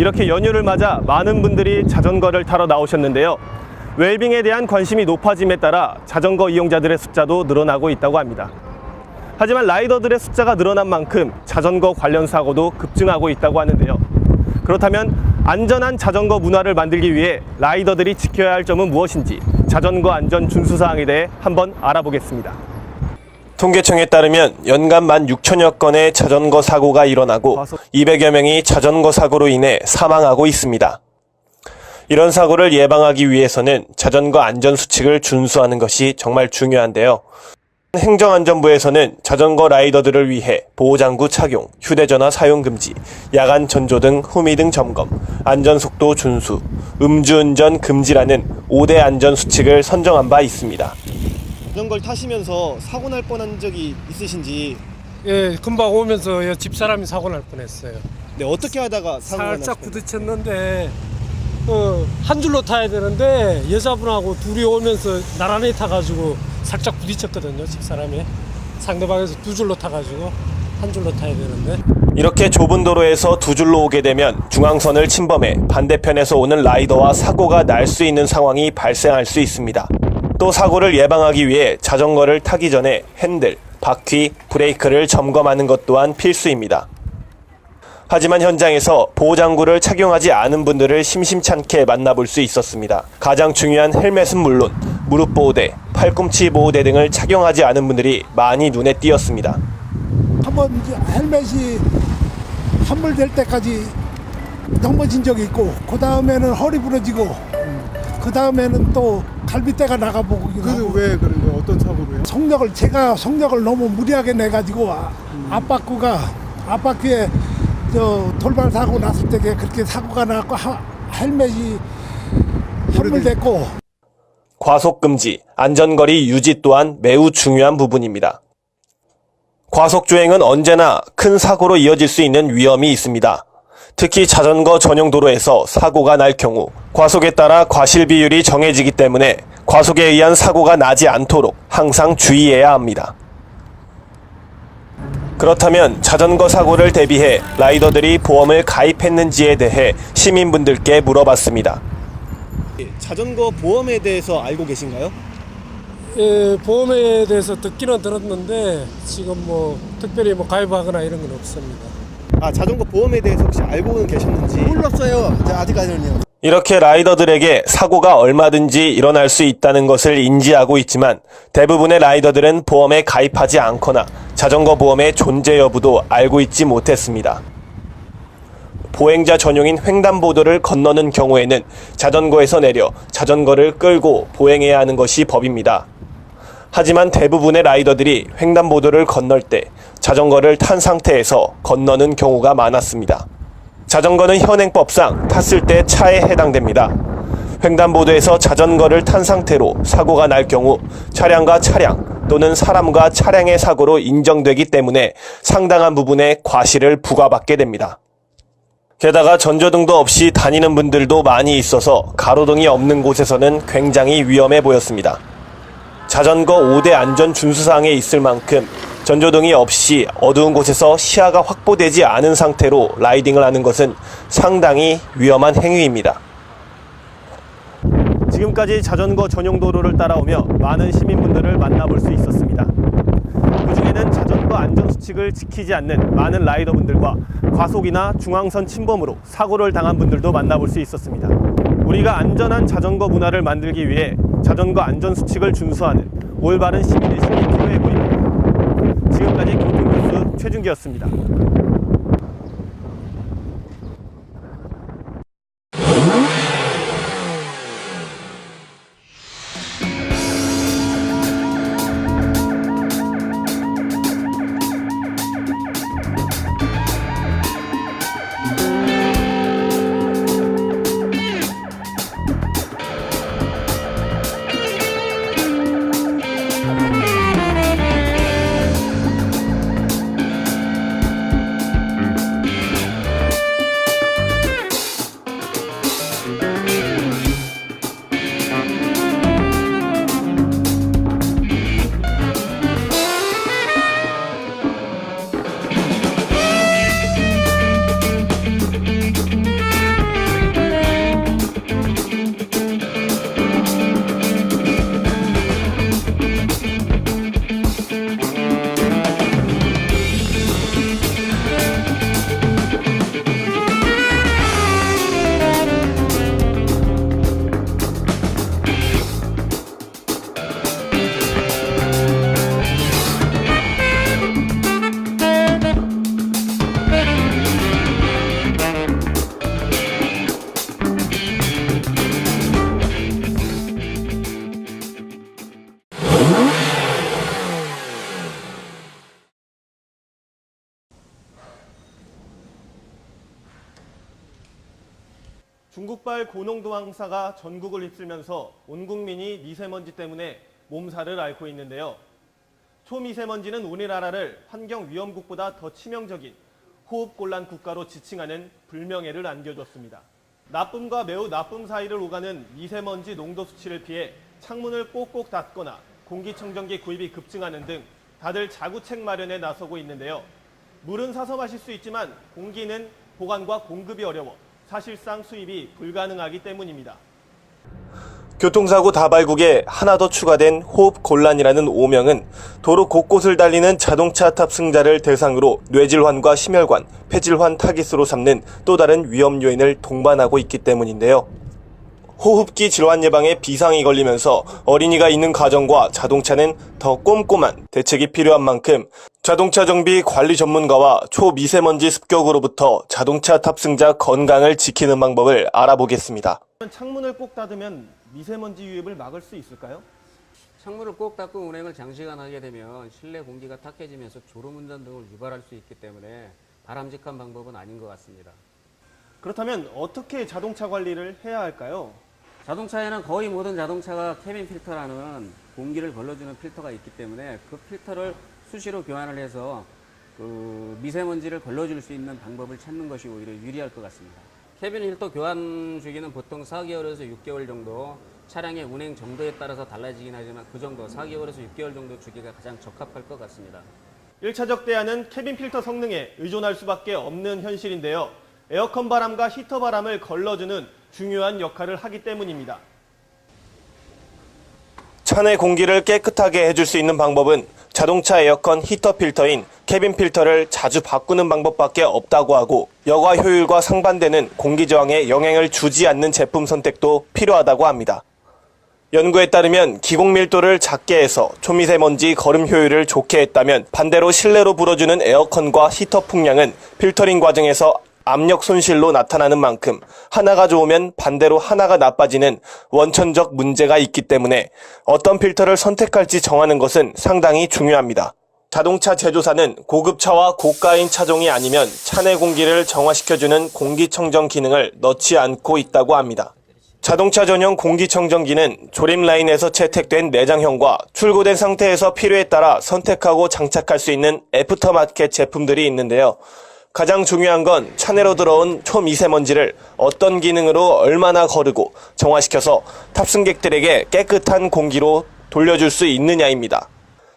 이렇게 연휴를 맞아 많은 분들이 자전거를 타러 나오셨는데요. 웰빙에 대한 관심이 높아짐에 따라 자전거 이용자들의 숫자도 늘어나고 있다고 합니다. 하지만 라이더들의 숫자가 늘어난 만큼 자전거 관련 사고도 급증하고 있다고 하는데요. 그렇다면 안전한 자전거 문화를 만들기 위해 라이더들이 지켜야 할 점은 무엇인지 자전거 안전 준수 사항에 대해 한번 알아보겠습니다. 통계청에 따르면 연간 16,000여 건의 자전거 사고가 일어나고 200여 명이 자전거 사고로 인해 사망하고 있습니다. 이런 사고를 예방하기 위해서는 자전거 안전수칙을 준수하는 것이 정말 중요한데요. 행정안전부에서는 자전거 라이더들을 위해 보호장구 착용, 휴대전화 사용 금지, 야간 전조 등 후미등 점검, 안전속도 준수, 음주운전 금지라는 5대 안전수칙을 선정한 바 있습니다. 자전거를 타시면서 사고 날 뻔한 적이 있으신지? 예, 금방 오면서 집사람이 사고 날 뻔했어요. 네, 어떻게 하다가 사고가 살짝 부딪혔는데 한 줄로 타야 되는데 여자분하고 둘이 오면서 나란히 타가지고 살짝 부딪혔거든요. 집사람이 상대방에서 두 줄로 타가지고 한 줄로 타야 되는데 이렇게 좁은 도로에서 두 줄로 오게 되면 중앙선을 침범해 반대편에서 오는 라이더와 사고가 날 수 있는 상황이 발생할 수 있습니다. 또 사고를 예방하기 위해 자전거를 타기 전에 핸들, 바퀴, 브레이크를 점검하는 것 또한 필수입니다. 하지만 현장에서 보호장구를 착용하지 않은 분들을 심심찮게 만나볼 수 있었습니다. 가장 중요한 헬멧은 물론 무릎 보호대, 팔꿈치 보호대 등을 착용하지 않은 분들이 많이 눈에 띄었습니다. 한번 헬멧이 환불될 때까지 넘어진 적이 있고 그 다음에는 허리 부러지고 그 다음에는 또 갈비뼈가 나가보고. 그래도 왜 그런 거예요? 어떤 사고로요? 제가 속력을 너무 무리하게 내가지고 앞바퀴에 돌발 사고 났을 때 그렇게 사고가 나고 헬멧이 환불됐고. 과속금지, 안전거리 유지 또한 매우 중요한 부분입니다. 과속주행은 언제나 큰 사고로 이어질 수 있는 위험이 있습니다. 특히 자전거 전용 도로에서 사고가 날 경우 과속에 따라 과실 비율이 정해지기 때문에 과속에 의한 사고가 나지 않도록 항상 주의해야 합니다. 그렇다면 자전거 사고를 대비해 라이더들이 보험을 가입했는지에 대해 시민분들께 물어봤습니다. 자전거 보험에 대해서 알고 계신가요? 예, 보험에 대해서 듣기는 들었는데 지금 특별히 가입하거나 이런 건 없습니다. 자전거 보험에 대해서 혹시 알고는 계셨는지? 몰랐어요. 아직까지는요. 이렇게 라이더들에게 사고가 얼마든지 일어날 수 있다는 것을 인지하고 있지만 대부분의 라이더들은 보험에 가입하지 않거나 자전거 보험의 존재 여부도 알고 있지 못했습니다. 보행자 전용인 횡단보도를 건너는 경우에는 자전거에서 내려 자전거를 끌고 보행해야 하는 것이 법입니다. 하지만 대부분의 라이더들이 횡단보도를 건널 때 자전거를 탄 상태에서 건너는 경우가 많았습니다. 자전거는 현행법상 탔을 때 차에 해당됩니다. 횡단보도에서 자전거를 탄 상태로 사고가 날 경우 차량과 차량 또는 사람과 차량의 사고로 인정되기 때문에 상당한 부분의 과실을 부과받게 됩니다. 게다가 전조등도 없이 다니는 분들도 많이 있어서 가로등이 없는 곳에서는 굉장히 위험해 보였습니다. 자전거 5대 안전 준수사항에 있을 만큼 전조등이 없이 어두운 곳에서 시야가 확보되지 않은 상태로 라이딩을 하는 것은 상당히 위험한 행위입니다. 지금까지 자전거 전용 도로를 따라오며 많은 시민분들을 만나볼 수 있었습니다. 그중에는 자전거 안전수칙을 지키지 않는 많은 라이더분들과 과속이나 중앙선 침범으로 사고를 당한 분들도 만나볼 수 있었습니다. 우리가 안전한 자전거 문화를 만들기 위해 자전거 안전수칙을 준수하는 올바른 시민의식이 필요해 보입니다. 지금까지 교통뉴스 최준기였습니다. 전국발 고농도 황사가 전국을 휩쓸면서 온 국민이 미세먼지 때문에 몸살을 앓고 있는데요. 초미세먼지는 우리나라를 환경위험국보다 더 치명적인 호흡곤란 국가로 지칭하는 불명예를 안겨줬습니다. 나쁨과 매우 나쁨 사이를 오가는 미세먼지 농도 수치를 피해 창문을 꼭꼭 닫거나 공기청정기 구입이 급증하는 등 다들 자구책 마련에 나서고 있는데요. 물은 사서 마실 수 있지만 공기는 보관과 공급이 어려워 사실상 수입이 불가능하기 때문입니다. 교통사고 다발국에 하나 더 추가된 호흡곤란이라는 오명은 도로 곳곳을 달리는 자동차 탑승자를 대상으로 뇌질환과 심혈관, 폐질환 타깃으로 삼는 또 다른 위험 요인을 동반하고 있기 때문인데요. 호흡기 질환 예방에 비상이 걸리면서 어린이가 있는 가정과 자동차는 더 꼼꼼한 대책이 필요한 만큼 자동차 정비 관리 전문가와 초미세먼지 습격으로부터 자동차 탑승자 건강을 지키는 방법을 알아보겠습니다. 창문을 꼭 닫으면 미세먼지 유입을 막을 수 있을까요? 창문을 꼭 닫고 운행을 장시간 하게 되면 실내 공기가 탁해지면서 졸음운전 등을 유발할 수 있기 때문에 바람직한 방법은 아닌 것 같습니다. 그렇다면 어떻게 자동차 관리를 해야 할까요? 자동차에는 거의 모든 자동차가 캐빈 필터라는 공기를 걸러주는 필터가 있기 때문에 그 필터를 수시로 교환을 해서 그 미세먼지를 걸러줄 수 있는 방법을 찾는 것이 오히려 유리할 것 같습니다. 캐빈 필터 교환 주기는 보통 4개월에서 6개월 정도, 차량의 운행 정도에 따라서 달라지긴 하지만 그 정도 4개월에서 6개월 정도 주기가 가장 적합할 것 같습니다. 1차적 대안은 캐빈 필터 성능에 의존할 수밖에 없는 현실인데요. 에어컨 바람과 히터 바람을 걸러주는 중요한 역할을 하기 때문입니다. 차내 공기를 깨끗하게 해줄 수 있는 방법은 자동차 에어컨 히터 필터인 캐빈 필터를 자주 바꾸는 방법밖에 없다고 하고 여과 효율과 상반되는 공기 저항에 영향을 주지 않는 제품 선택도 필요하다고 합니다. 연구에 따르면 기공 밀도를 작게 해서 초미세먼지 거름 효율을 좋게 했다면 반대로 실내로 불어주는 에어컨과 히터 풍량은 필터링 과정에서 압력 손실로 나타나는 만큼 하나가 좋으면 반대로 하나가 나빠지는 원천적 문제가 있기 때문에 어떤 필터를 선택할지 정하는 것은 상당히 중요합니다. 자동차 제조사는 고급차와 고가인 차종이 아니면 차내 공기를 정화시켜주는 공기청정 기능을 넣지 않고 있다고 합니다. 자동차 전용 공기청정기는 조립 라인에서 채택된 내장형과 출고된 상태에서 필요에 따라 선택하고 장착할 수 있는 애프터마켓 제품들이 있는데요. 가장 중요한 건 차내로 들어온 초미세먼지를 어떤 기능으로 얼마나 거르고 정화시켜서 탑승객들에게 깨끗한 공기로 돌려줄 수 있느냐입니다.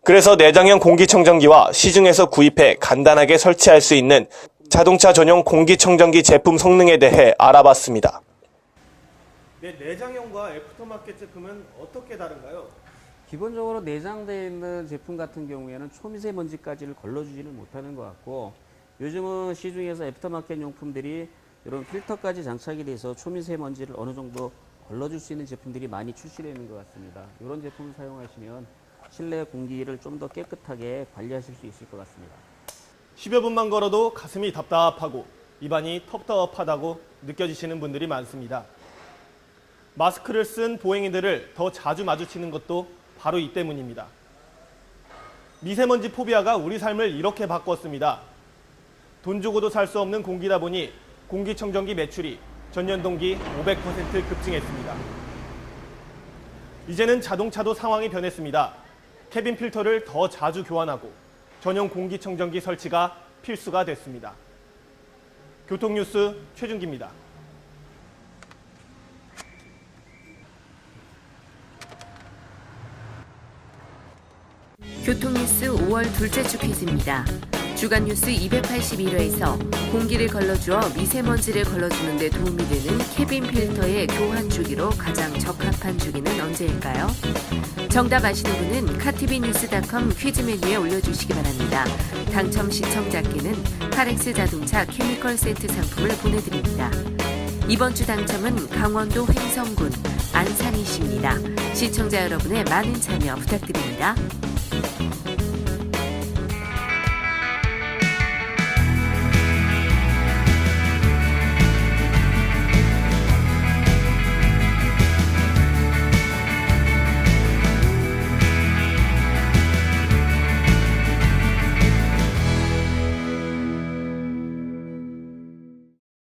그래서 내장형 공기청정기와 시중에서 구입해 간단하게 설치할 수 있는 자동차 전용 공기청정기 제품 성능에 대해 알아봤습니다. 내장형과 애프터마켓 제품은 어떻게 다른가요? 기본적으로 내장되어 있는 제품 같은 경우에는 초미세먼지까지를 걸러주지는 못하는 것 같고 요즘은 시중에서 애프터마켓 용품들이 이런 필터까지 장착이 돼서 초미세먼지를 어느 정도 걸러줄 수 있는 제품들이 많이 출시되어 있는 것 같습니다. 이런 제품을 사용하시면 실내 공기를 좀 더 깨끗하게 관리하실 수 있을 것 같습니다. 10여 분만 걸어도 가슴이 답답하고 입안이 텁텁하다고 느껴지시는 분들이 많습니다. 마스크를 쓴 보행인들을 더 자주 마주치는 것도 바로 이 때문입니다. 미세먼지 포비아가 우리 삶을 이렇게 바꿨습니다. 돈 주고도 살 수 없는 공기다 보니 공기청정기 매출이 전년 동기 500% 급증했습니다. 이제는 자동차도 상황이 변했습니다. 캐빈 필터를 더 자주 교환하고 전용 공기청정기 설치가 필수가 됐습니다. 교통뉴스 최준기입니다. 교통뉴스 5월 둘째 주 퀴즈입니다. 주간 뉴스 281회에서 공기를 걸러주어 미세먼지를 걸러주는 데 도움이 되는 캐빈 필터의 교환 주기로 가장 적합한 주기는 언제일까요? 정답 아시는 분은 카티비뉴스.com 퀴즈 메뉴에 올려주시기 바랍니다. 당첨 시청자께는 카렉스 자동차 케미컬 세트 상품을 보내드립니다. 이번 주 당첨은 강원도 횡성군 안산이십니다. 시청자 여러분의 많은 참여 부탁드립니다.